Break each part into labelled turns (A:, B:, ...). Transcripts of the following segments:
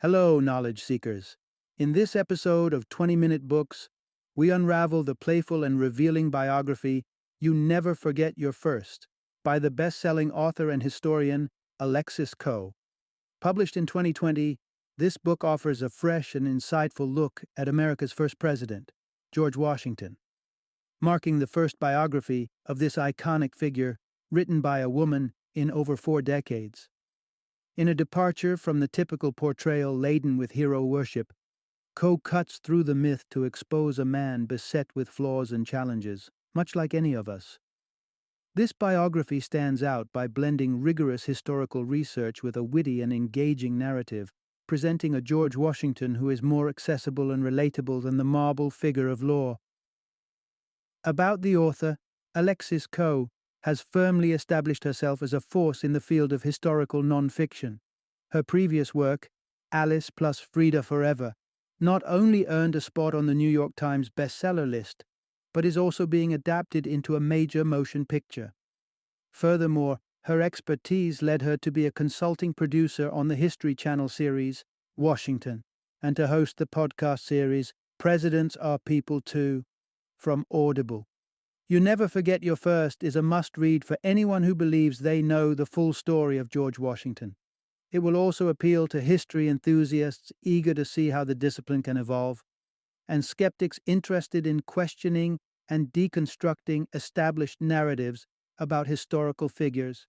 A: Hello, knowledge seekers. In this episode of 20-Minute Books, we unravel the playful and revealing biography, You Never Forget Your First, by the best-selling author and historian Alexis Coe. Published in 2020, this book offers a fresh and insightful look at America's first president, George Washington, marking the first biography of this iconic figure written by a woman in over 4 decades. In a departure from the typical portrayal laden with hero worship, Coe cuts through the myth to expose a man beset with flaws and challenges, much like any of us. This biography stands out by blending rigorous historical research with a witty and engaging narrative, presenting a George Washington who is more accessible and relatable than the marble figure of law. About the author, Alexis Coe has firmly established herself as a force in the field of historical nonfiction. Her previous work, Alice plus Frida Forever, not only earned a spot on the New York Times bestseller list, but is also being adapted into a major motion picture. Furthermore, her expertise led her to be a consulting producer on the History Channel series, Washington, and to host the podcast series, Presidents Are People Too, from Audible. You Never Forget Your First is a must-read for anyone who believes they know the full story of George Washington. It will also appeal to history enthusiasts eager to see how the discipline can evolve, and skeptics interested in questioning and deconstructing established narratives about historical figures.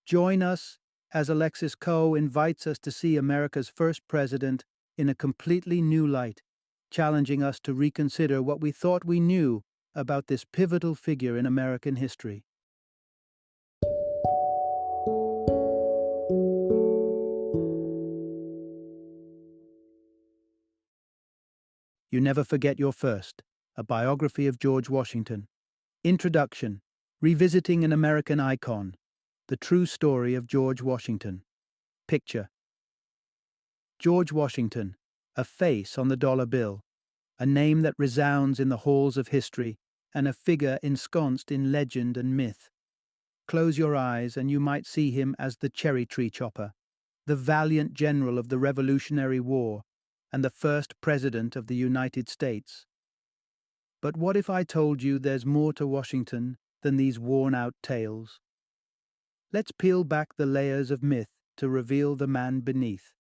A: Join us as Alexis Coe invites us to see America's first president in a completely new light, challenging us to reconsider what we thought we knew about this pivotal figure in American history. You Never Forget Your First, a biography of George Washington. Introduction: Revisiting an American Icon, the true story of George Washington. Picture: George Washington, a face on the dollar bill, a name that resounds in the halls of history, and a figure ensconced in legend and myth. Close your eyes and you might see him as the cherry tree chopper, the valiant general of the Revolutionary War, and the first president of the United States. But what if I told you there's more to Washington than these worn-out tales? Let's peel back the layers of myth to reveal the man beneath.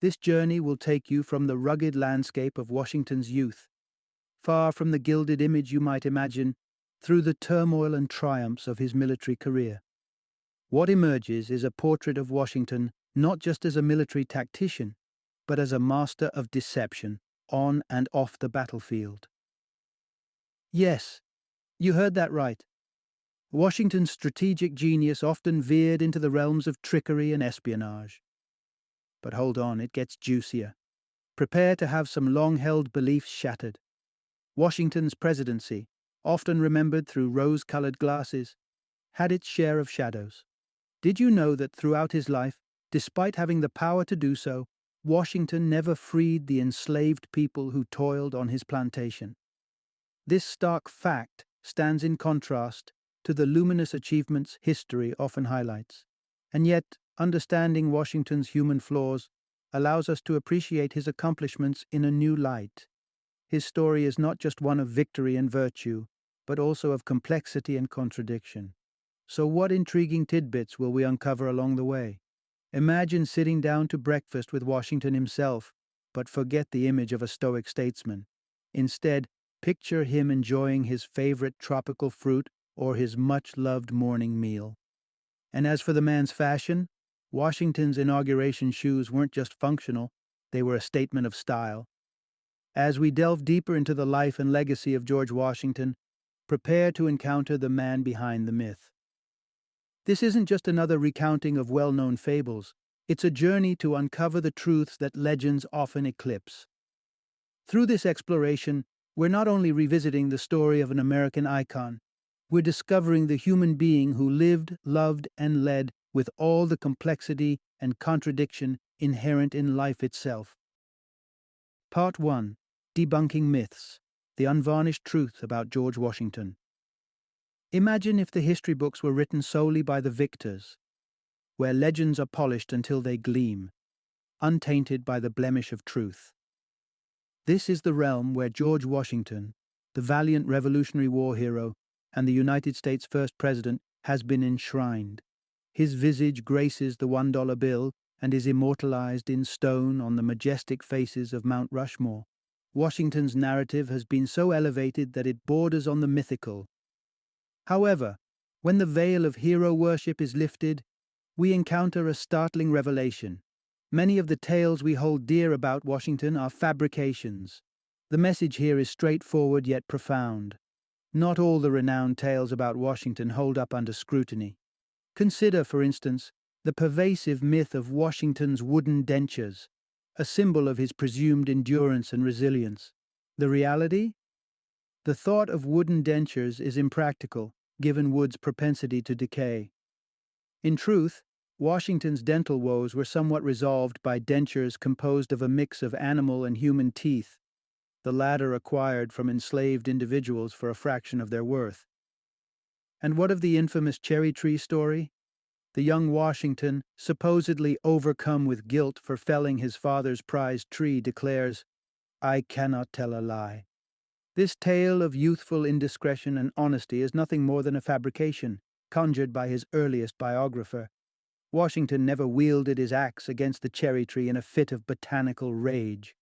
A: This journey will take you from the rugged landscape of Washington's youth, far from the gilded image you might imagine, through the turmoil and triumphs of his military career. What emerges is a portrait of Washington not just as a military tactician, but as a master of deception on and off the battlefield. Yes, you heard that right. Washington's strategic genius often veered into the realms of trickery and espionage. But hold on, it gets juicier. Prepare to have some long-held beliefs shattered. Washington's presidency, often remembered through rose-colored glasses, had its share of shadows. Did you know that throughout his life, despite having the power to do so, Washington never freed the enslaved people who toiled on his plantation? This stark fact stands in contrast to the luminous achievements history often highlights. And yet, understanding Washington's human flaws allows us to appreciate his accomplishments in a new light. His story is not just one of victory and virtue, but also of complexity and contradiction. So what intriguing tidbits will we uncover along the way? Imagine sitting down to breakfast with Washington himself, but forget the image of a stoic statesman. Instead, picture him enjoying his favorite tropical fruit or his much-loved morning meal. And as for the man's fashion, Washington's inauguration shoes weren't just functional, they were a statement of style. As we delve deeper into the life and legacy of George Washington, prepare to encounter the man behind the myth. This isn't just another recounting of well-known fables, it's a journey to uncover the truths that legends often eclipse. Through this exploration, we're not only revisiting the story of an American icon, we're discovering the human being who lived, loved, and led with all the complexity and contradiction inherent in life itself. Part 1. Debunking Myths, the Unvarnished Truth about George Washington. Imagine if the history books were written solely by the victors, where legends are polished until they gleam. untainted by the blemish of truth. This is the realm where George Washington, the valiant Revolutionary War hero and the United States' first president, has been enshrined. His visage graces the $1 bill and is immortalized in stone on the majestic faces of Mount Rushmore. Washington's narrative has been so elevated that it borders on the mythical. However, when the veil of hero worship is lifted, we encounter a startling revelation. Many of the tales we hold dear about Washington are fabrications. The message here is straightforward yet profound. Not all the renowned tales about Washington hold up under scrutiny. Consider, for instance, the pervasive myth of Washington's wooden dentures, a symbol of his presumed endurance and resilience. The reality? The thought of wooden dentures is impractical, given wood's propensity to decay. In truth, Washington's dental woes were somewhat resolved by dentures composed of a mix of animal and human teeth, the latter acquired from enslaved individuals for a fraction of their worth. And what of the infamous cherry tree story? The young Washington, supposedly overcome with guilt for felling his father's prized tree, declares, "I cannot tell a lie." This tale of youthful indiscretion and honesty is nothing more than a fabrication, conjured by his earliest biographer. Washington never wielded his axe against the cherry tree in a fit of botanical rage.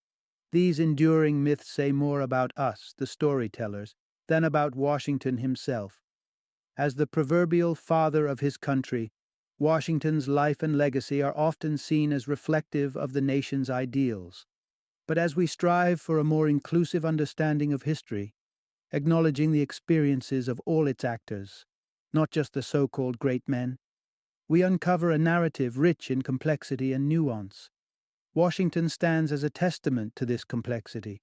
A: These enduring myths say more about us, the storytellers, than about Washington himself. As the proverbial father of his country, Washington's life and legacy are often seen as reflective of the nation's ideals. But as we strive for a more inclusive understanding of history, acknowledging the experiences of all its actors, not just the so-called great men, we uncover a narrative rich in complexity and nuance. Washington stands as a testament to this complexity,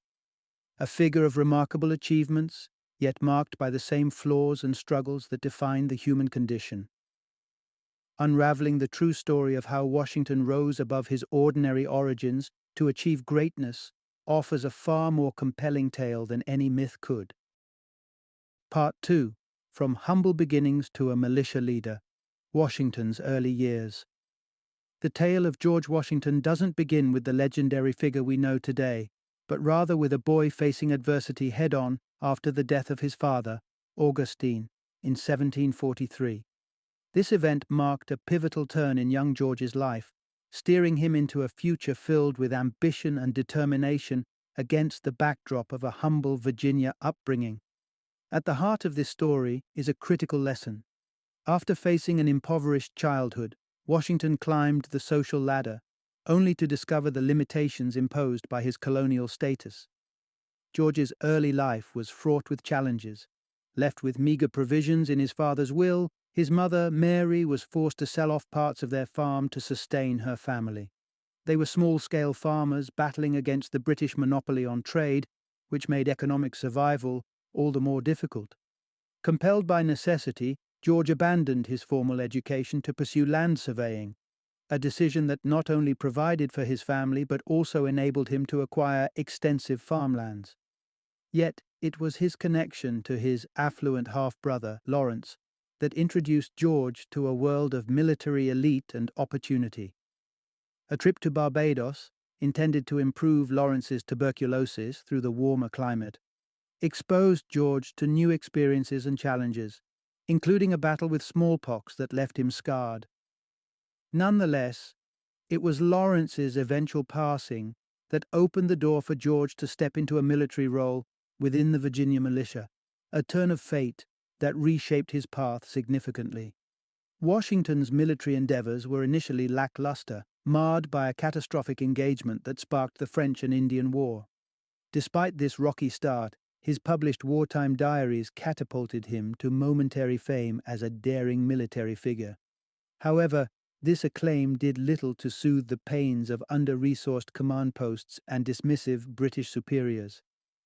A: a figure of remarkable achievements, yet marked by the same flaws and struggles that define the human condition. Unraveling the true story of how Washington rose above his ordinary origins to achieve greatness offers a far more compelling tale than any myth could. Part 2. From Humble Beginnings to a Militia Leader, Washington's Early Years. The tale of George Washington doesn't begin with the legendary figure we know today, but rather with a boy facing adversity head-on after the death of his father, Augustine, in 1743. This event marked a pivotal turn in young George's life, steering him into a future filled with ambition and determination against the backdrop of a humble Virginia upbringing. At the heart of this story is a critical lesson. After facing an impoverished childhood, Washington climbed the social ladder, only to discover the limitations imposed by his colonial status. George's early life was fraught with challenges. Left with meager provisions in his father's will, his mother, Mary, was forced to sell off parts of their farm to sustain her family. They were small-scale farmers battling against the British monopoly on trade, which made economic survival all the more difficult. Compelled by necessity, George abandoned his formal education to pursue land surveying, a decision that not only provided for his family but also enabled him to acquire extensive farmlands. Yet it was his connection to his affluent half-brother, Lawrence, that introduced George to a world of military elite and opportunity. A trip to Barbados, intended to improve Lawrence's tuberculosis through the warmer climate, exposed George to new experiences and challenges, including a battle with smallpox that left him scarred. Nonetheless, it was Lawrence's eventual passing that opened the door for George to step into a military role within the Virginia militia, a turn of fate that reshaped his path significantly. Washington's military endeavors were initially lackluster, marred by a catastrophic engagement that sparked the French and Indian War. Despite this rocky start, his published wartime diaries catapulted him to momentary fame as a daring military figure. However, this acclaim did little to soothe the pains of under-resourced command posts and dismissive British superiors.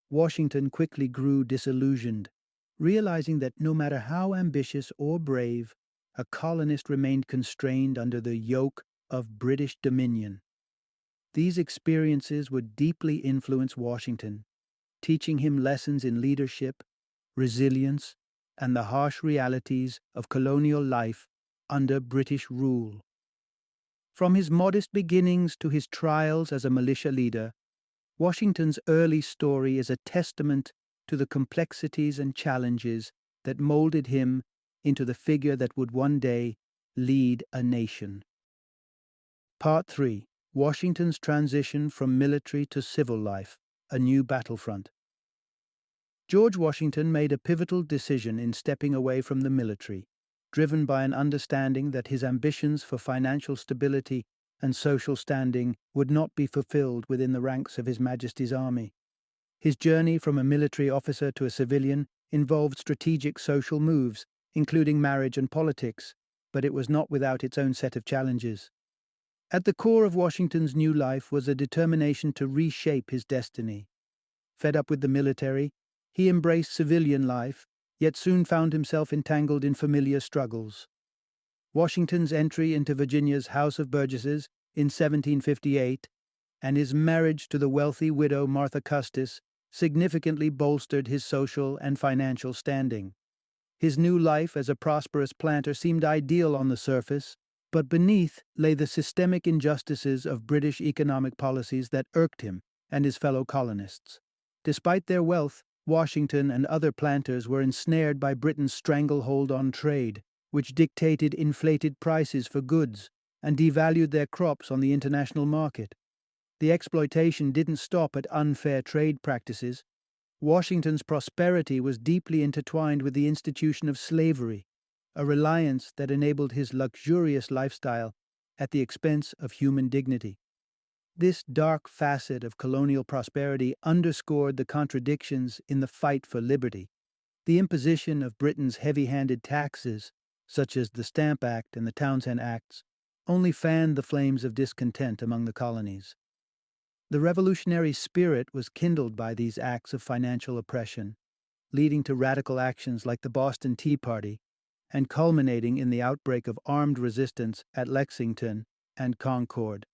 A: Washington quickly grew disillusioned, realizing that no matter how ambitious or brave, a colonist remained constrained under the yoke of British dominion. These experiences would deeply influence Washington, teaching him lessons in leadership, resilience, and the harsh realities of colonial life under British rule. From his modest beginnings to his trials as a militia leader, Washington's early story is a testament to the complexities and challenges that molded him into the figure that would one day lead a nation. Part 3. Washington's transition from military to civil life, a new battlefront. George Washington made a pivotal decision in stepping away from the military, driven by an understanding that his ambitions for financial stability and social standing would not be fulfilled within the ranks of His Majesty's army. His journey from a military officer to a civilian involved strategic social moves, including marriage and politics, but it was not without its own set of challenges. At the core of Washington's new life was a determination to reshape his destiny. Fed up with the military, he embraced civilian life, yet soon found himself entangled in familiar struggles. Washington's entry into Virginia's House of Burgesses in 1758 and his marriage to the wealthy widow Martha Custis significantly bolstered his social and financial standing. His new life as a prosperous planter seemed ideal on the surface, but beneath lay the systemic injustices of British economic policies that irked him and his fellow colonists. Despite their wealth, Washington and other planters were ensnared by Britain's stranglehold on trade, which dictated inflated prices for goods and devalued their crops on the international market. The exploitation didn't stop at unfair trade practices. Washington's prosperity was deeply intertwined with the institution of slavery, a reliance that enabled his luxurious lifestyle at the expense of human dignity. This dark facet of colonial prosperity underscored the contradictions in the fight for liberty. The imposition of Britain's heavy-handed taxes, such as the Stamp Act and the Townshend Acts, only fanned the flames of discontent among the colonies. The revolutionary spirit was kindled by these acts of financial oppression, leading to radical actions like the Boston Tea Party and culminating in the outbreak of armed resistance at Lexington and Concord.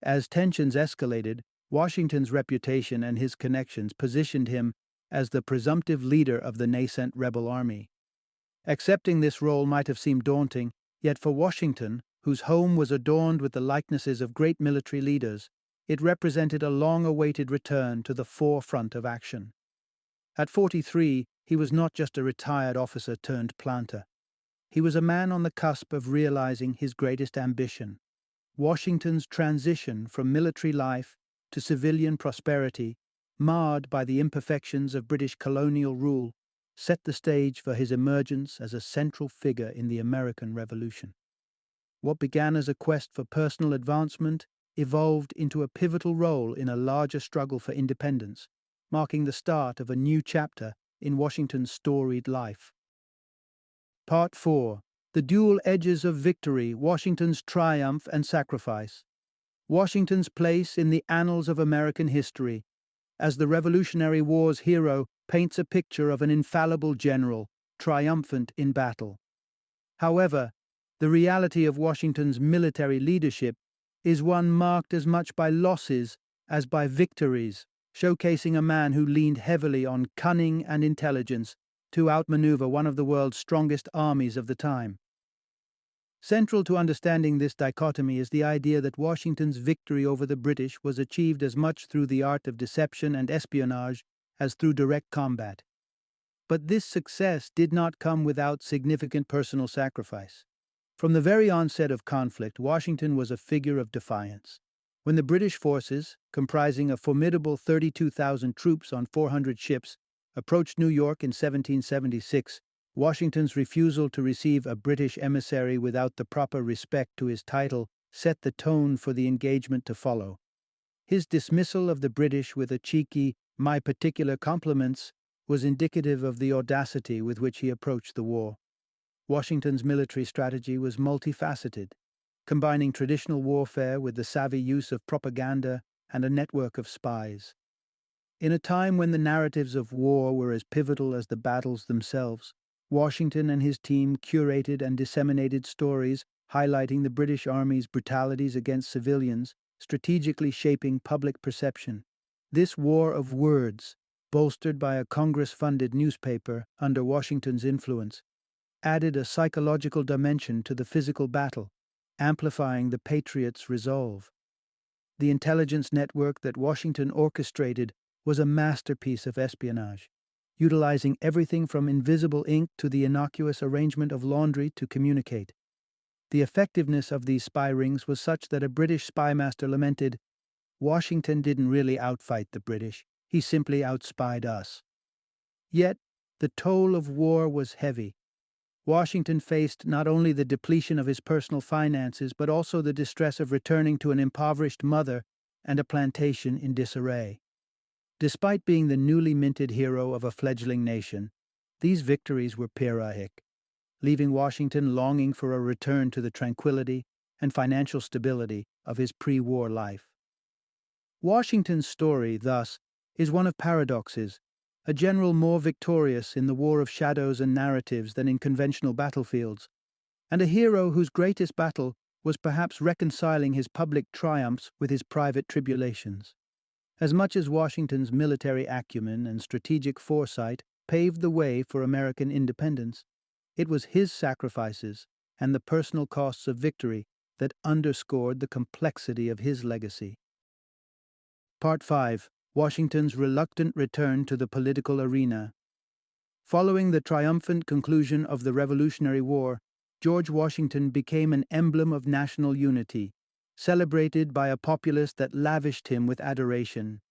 A: As tensions escalated, Washington's reputation and his connections positioned him as the presumptive leader of the nascent rebel army. Accepting this role might have seemed daunting, yet for Washington, whose home was adorned with the likenesses of great military leaders, it represented a long-awaited return to the forefront of action. At 43, he was not just a retired officer turned planter. He was a man on the cusp of realizing his greatest ambition. Washington's transition from military life to civilian prosperity, marred by the imperfections of British colonial rule, set the stage for his emergence as a central figure in the American Revolution. What began as a quest for personal advancement evolved into a pivotal role in a larger struggle for independence, marking the start of a new chapter in Washington's storied life. Part 4. The Dual Edges of Victory, Washington's Triumph and Sacrifice. Washington's place in the annals of American history, as the Revolutionary War's hero, paints a picture of an infallible general, triumphant in battle. However, the reality of Washington's military leadership is one marked as much by losses as by victories, showcasing a man who leaned heavily on cunning and intelligence to outmaneuver one of the world's strongest armies of the time. Central to understanding this dichotomy is the idea that Washington's victory over the British was achieved as much through the art of deception and espionage as through direct combat. But this success did not come without significant personal sacrifice. From the very onset of conflict, Washington was a figure of defiance. When the British forces, comprising a formidable 32,000 troops on 400 ships, approached New York in 1776, Washington's refusal to receive a British emissary without the proper respect to his title set the tone for the engagement to follow. His dismissal of the British with a cheeky, "my particular compliments," was indicative of the audacity with which he approached the war. Washington's military strategy was multifaceted, combining traditional warfare with the savvy use of propaganda and a network of spies. In a time when the narratives of war were as pivotal as the battles themselves, Washington and his team curated and disseminated stories highlighting the British Army's brutalities against civilians, strategically shaping public perception. This war of words, bolstered by a Congress-funded newspaper under Washington's influence, added a psychological dimension to the physical battle, amplifying the patriots' resolve. The intelligence network that Washington orchestrated was a masterpiece of espionage, utilizing everything from invisible ink to the innocuous arrangement of laundry to communicate. The effectiveness of these spy rings was such that a British spymaster lamented, "Washington didn't really outfight the British, he simply outspied us." Yet, the toll of war was heavy. Washington faced not only the depletion of his personal finances, but also the distress of returning to an impoverished mother and a plantation in disarray. Despite being the newly minted hero of a fledgling nation, these victories were Pyrrhic, leaving Washington longing for a return to the tranquility and financial stability of his pre-war life. Washington's story, thus, is one of paradoxes, a general more victorious in the war of shadows and narratives than in conventional battlefields, and a hero whose greatest battle was perhaps reconciling his public triumphs with his private tribulations. As much as Washington's military acumen and strategic foresight paved the way for American independence, it was his sacrifices and the personal costs of victory that underscored the complexity of his legacy. Part 5. Washington's reluctant return to the political arena. Following the triumphant conclusion of the Revolutionary War, George Washington became an emblem of national unity, celebrated by a populace that lavished him with adoration.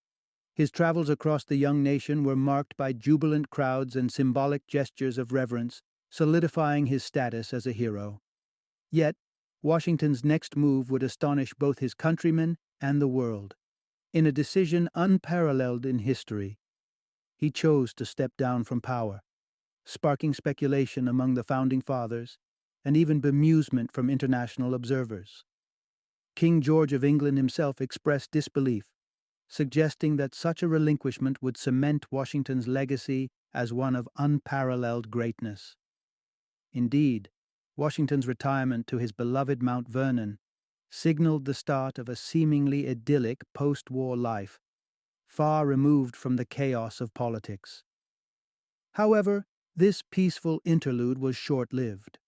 A: His travels across the young nation were marked by jubilant crowds and symbolic gestures of reverence, solidifying his status as a hero. Yet, Washington's next move would astonish both his countrymen and the world. In a decision unparalleled in history, he chose to step down from power, sparking speculation among the Founding Fathers and even bemusement from international observers. King George of England himself expressed disbelief, suggesting that such a relinquishment would cement Washington's legacy as one of unparalleled greatness. Indeed, Washington's retirement to his beloved Mount Vernon signaled the start of a seemingly idyllic post-war life, far removed from the chaos of politics. However, this peaceful interlude was short-lived.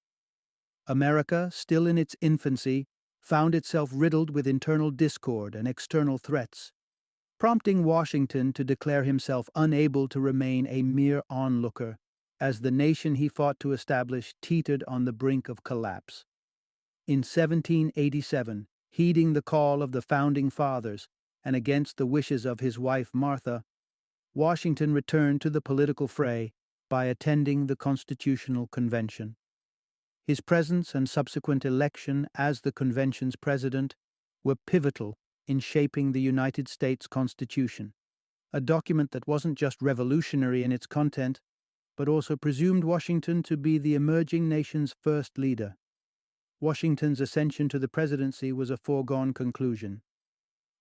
A: America, still in its infancy, found itself riddled with internal discord and external threats, prompting Washington to declare himself unable to remain a mere onlooker as the nation he fought to establish teetered on the brink of collapse. In 1787, heeding the call of the Founding Fathers and against the wishes of his wife Martha, Washington returned to the political fray by attending the Constitutional Convention. His presence and subsequent election as the convention's president were pivotal in shaping the United States Constitution, a document that wasn't just revolutionary in its content, but also presumed Washington to be the emerging nation's first leader. Washington's ascension to the presidency was a foregone conclusion.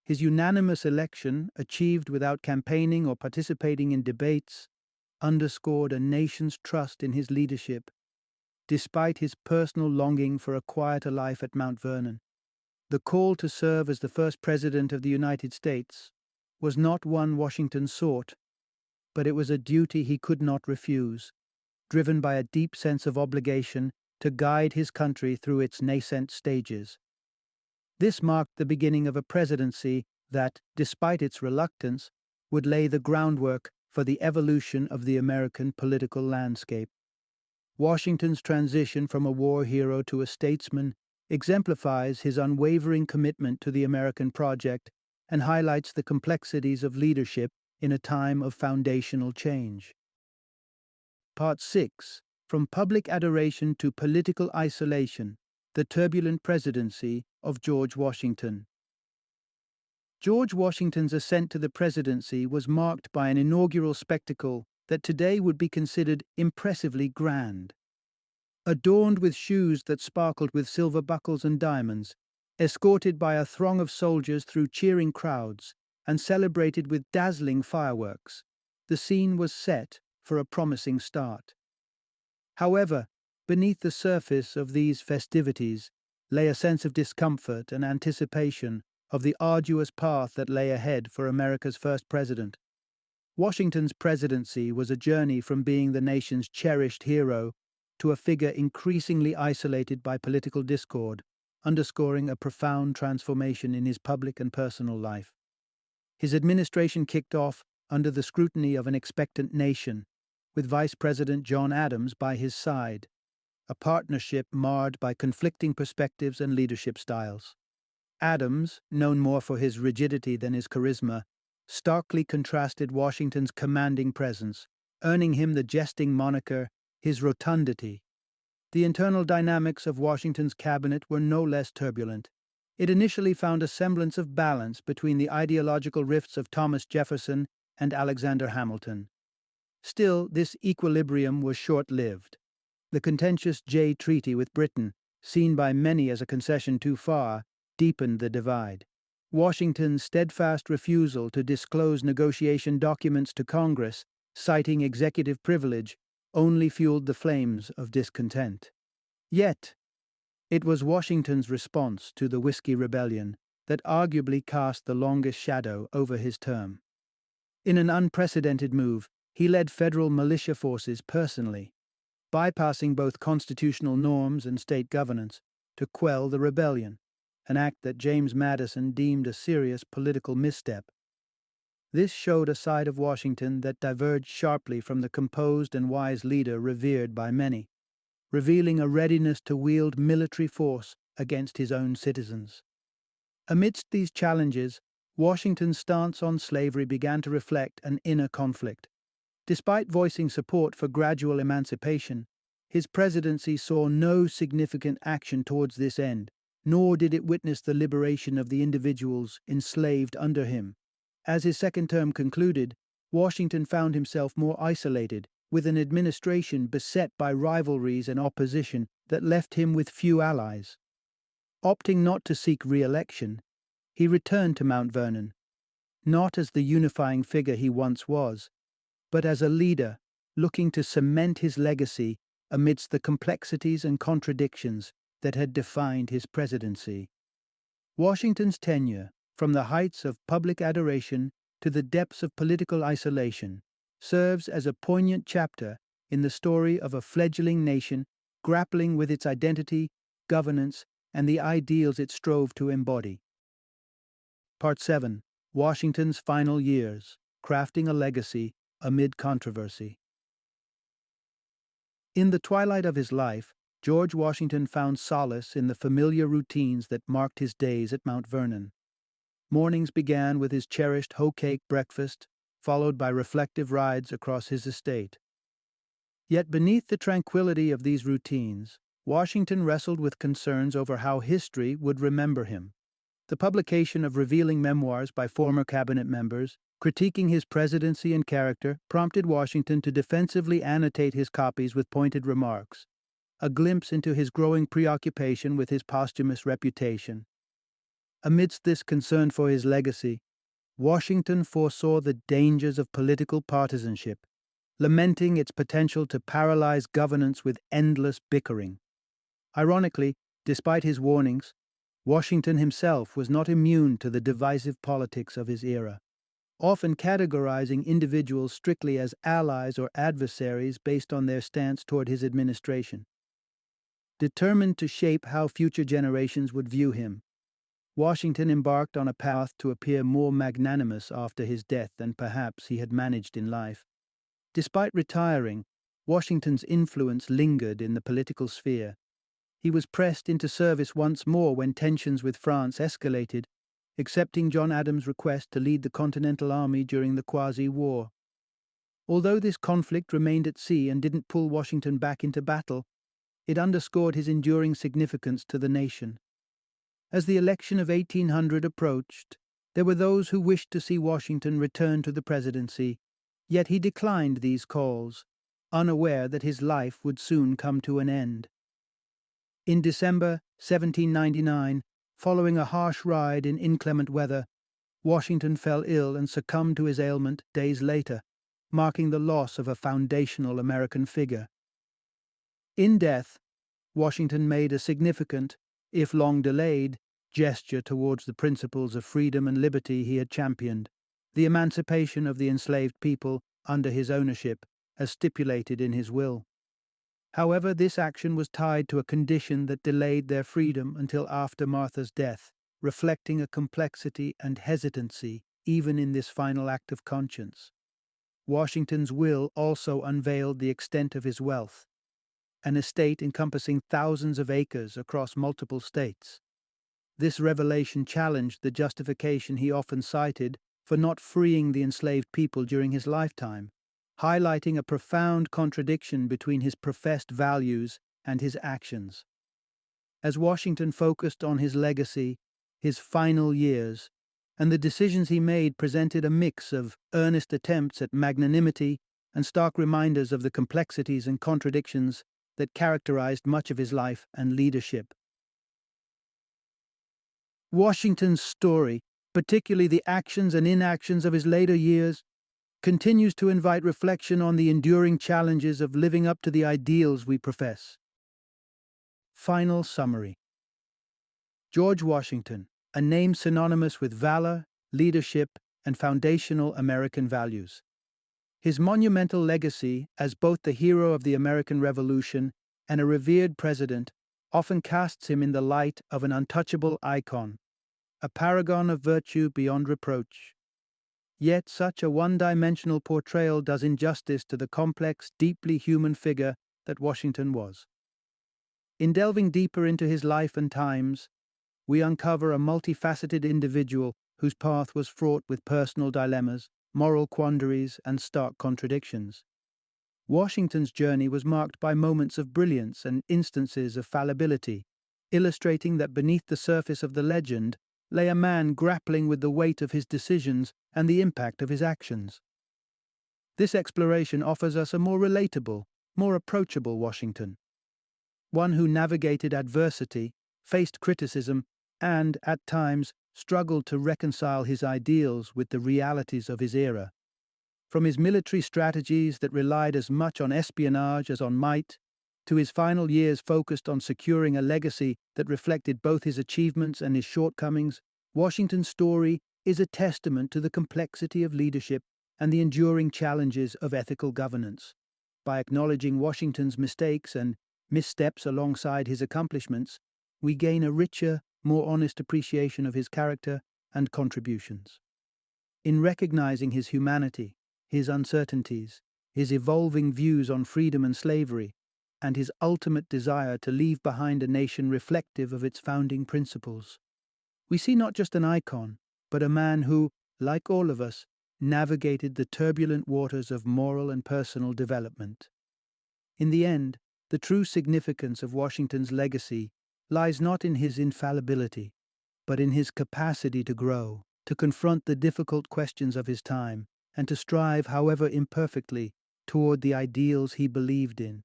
A: His unanimous election, achieved without campaigning or participating in debates, underscored a nation's trust in his leadership, despite his personal longing for a quieter life at Mount Vernon. The call to serve as the first president of the United States was not one Washington sought, but it was a duty he could not refuse, driven by a deep sense of obligation to guide his country through its nascent stages. This marked the beginning of a presidency that, despite its reluctance, would lay the groundwork for the evolution of the American political landscape. Washington's transition from a war hero to a statesman exemplifies his unwavering commitment to the American project and highlights the complexities of leadership in a time of foundational change. Part 6. From Public Adoration to Political Isolation, the Turbulent Presidency of George Washington. George Washington's ascent to the presidency was marked by an inaugural spectacle that today would be considered impressively grand. Adorned with shoes that sparkled with silver buckles and diamonds, escorted by a throng of soldiers through cheering crowds, and celebrated with dazzling fireworks, the scene was set for a promising start. However, beneath the surface of these festivities lay a sense of discomfort and anticipation of the arduous path that lay ahead for America's first president. Washington's presidency was a journey from being the nation's cherished hero to a figure increasingly isolated by political discord, underscoring a profound transformation in his public and personal life. His administration kicked off under the scrutiny of an expectant nation, with Vice President John Adams by his side, a partnership marred by conflicting perspectives and leadership styles. Adams, known more for his rigidity than his charisma, starkly contrasted Washington's commanding presence, earning him the jesting moniker, his rotundity. The internal dynamics of Washington's cabinet were no less turbulent. It initially found a semblance of balance between the ideological rifts of Thomas Jefferson and Alexander Hamilton. Still, this equilibrium was short-lived. The contentious Jay Treaty with Britain, seen by many as a concession too far, deepened the divide. Washington's steadfast refusal to disclose negotiation documents to Congress, citing executive privilege, only fueled the flames of discontent. Yet, it was Washington's response to the Whiskey Rebellion that arguably cast the longest shadow over his term. In an unprecedented move, he led federal militia forces personally, bypassing both constitutional norms and state governance, to quell the rebellion, an act that James Madison deemed a serious political misstep. This showed a side of Washington that diverged sharply from the composed and wise leader revered by many, revealing a readiness to wield military force against his own citizens. Amidst these challenges, Washington's stance on slavery began to reflect an inner conflict. Despite voicing support for gradual emancipation, his presidency saw no significant action towards this end, nor did it witness the liberation of the individuals enslaved under him. As his second term concluded, Washington found himself more isolated, with an administration beset by rivalries and opposition that left him with few allies. Opting not to seek re-election, he returned to Mount Vernon, not as the unifying figure he once was, but as a leader looking to cement his legacy amidst the complexities and contradictions that had defined his presidency. Washington's tenure, from the heights of public adoration to the depths of political isolation, serves as a poignant chapter in the story of a fledgling nation grappling with its identity, governance, and the ideals it strove to embody. Part 7. Washington's Final Years, Crafting a Legacy Amid Controversy. In the twilight of his life, George Washington found solace in the familiar routines that marked his days at Mount Vernon. Mornings began with his cherished hoe-cake breakfast, followed by reflective rides across his estate. Yet beneath the tranquility of these routines, Washington wrestled with concerns over how history would remember him. The publication of revealing memoirs by former cabinet members, critiquing his presidency and character, prompted Washington to defensively annotate his copies with pointed remarks, a glimpse into his growing preoccupation with his posthumous reputation. Amidst this concern for his legacy, Washington foresaw the dangers of political partisanship, lamenting its potential to paralyze governance with endless bickering. Ironically, despite his warnings, Washington himself was not immune to the divisive politics of his era, often categorizing individuals strictly as allies or adversaries based on their stance toward his administration. Determined to shape how future generations would view him, Washington embarked on a path to appear more magnanimous after his death than perhaps he had managed in life. Despite retiring, Washington's influence lingered in the political sphere. He was pressed into service once more when tensions with France escalated, accepting John Adams' request to lead the Continental Army during the Quasi-War. Although this conflict remained at sea and didn't pull Washington back into battle, it underscored his enduring significance to the nation. As the election of 1800 approached, there were those who wished to see Washington return to the presidency, yet he declined these calls, unaware that his life would soon come to an end. In December 1799, following a harsh ride in inclement weather, Washington fell ill and succumbed to his ailment days later, marking the loss of a foundational American figure. In death, Washington made a significant, if long delayed, gesture towards the principles of freedom and liberty he had championed, the emancipation of the enslaved people under his ownership, as stipulated in his will. However, this action was tied to a condition that delayed their freedom until after Martha's death, reflecting a complexity and hesitancy even in this final act of conscience. Washington's will also unveiled the extent of his wealth, an estate encompassing thousands of acres across multiple states. This revelation challenged the justification he often cited for not freeing the enslaved people during his lifetime, highlighting a profound contradiction between his professed values and his actions. As Washington focused on his legacy, his final years, and the decisions he made presented a mix of earnest attempts at magnanimity and stark reminders of the complexities and contradictions that characterized much of his life and leadership. Washington's story, particularly the actions and inactions of his later years, continues to invite reflection on the enduring challenges of living up to the ideals we profess. Final summary. George Washington, a name synonymous with valor, leadership, and foundational American values. His monumental legacy as both the hero of the American Revolution and a revered president often casts him in the light of an untouchable icon, a paragon of virtue beyond reproach. Yet such a one-dimensional portrayal does injustice to the complex, deeply human figure that Washington was. In delving deeper into his life and times, we uncover a multifaceted individual whose path was fraught with personal dilemmas, moral quandaries, and stark contradictions. Washington's journey was marked by moments of brilliance and instances of fallibility, illustrating that beneath the surface of the legend lay a man grappling with the weight of his decisions and the impact of his actions. This exploration offers us a more relatable, more approachable Washington, one who navigated adversity, faced criticism, and, at times, struggled to reconcile his ideals with the realities of his era. From his military strategies that relied as much on espionage as on might, to his final years focused on securing a legacy that reflected both his achievements and his shortcomings, Washington's story is a testament to the complexity of leadership and the enduring challenges of ethical governance. By acknowledging Washington's mistakes and missteps alongside his accomplishments, we gain a richer, more honest appreciation of his character and contributions. In recognizing his humanity, his uncertainties, his evolving views on freedom and slavery, and his ultimate desire to leave behind a nation reflective of its founding principles, we see not just an icon, but a man who, like all of us, navigated the turbulent waters of moral and personal development. In the end, the true significance of Washington's legacy lies not in his infallibility, but in his capacity to grow, to confront the difficult questions of his time, and to strive, however imperfectly, toward the ideals he believed in.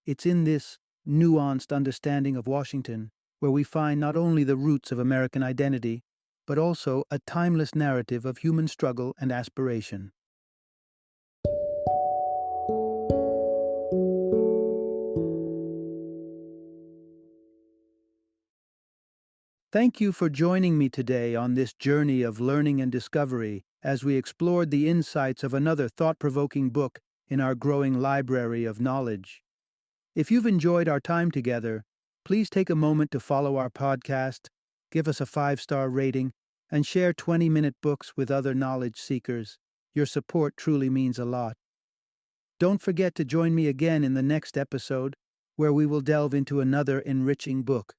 A: It's in this nuanced understanding of Washington where we find not only the roots of American identity, but also a timeless narrative of human struggle and aspiration. Thank you for joining me today on this journey of learning and discovery as we explored the insights of another thought-provoking book in our growing library of knowledge. If you've enjoyed our time together, please take a moment to follow our podcast, give us a 5-star rating, and share 20-minute books with other knowledge seekers. Your support truly means a lot. Don't forget to join me again in the next episode, where we will delve into another enriching book.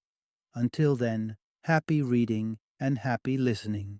A: Until then, happy reading and happy listening.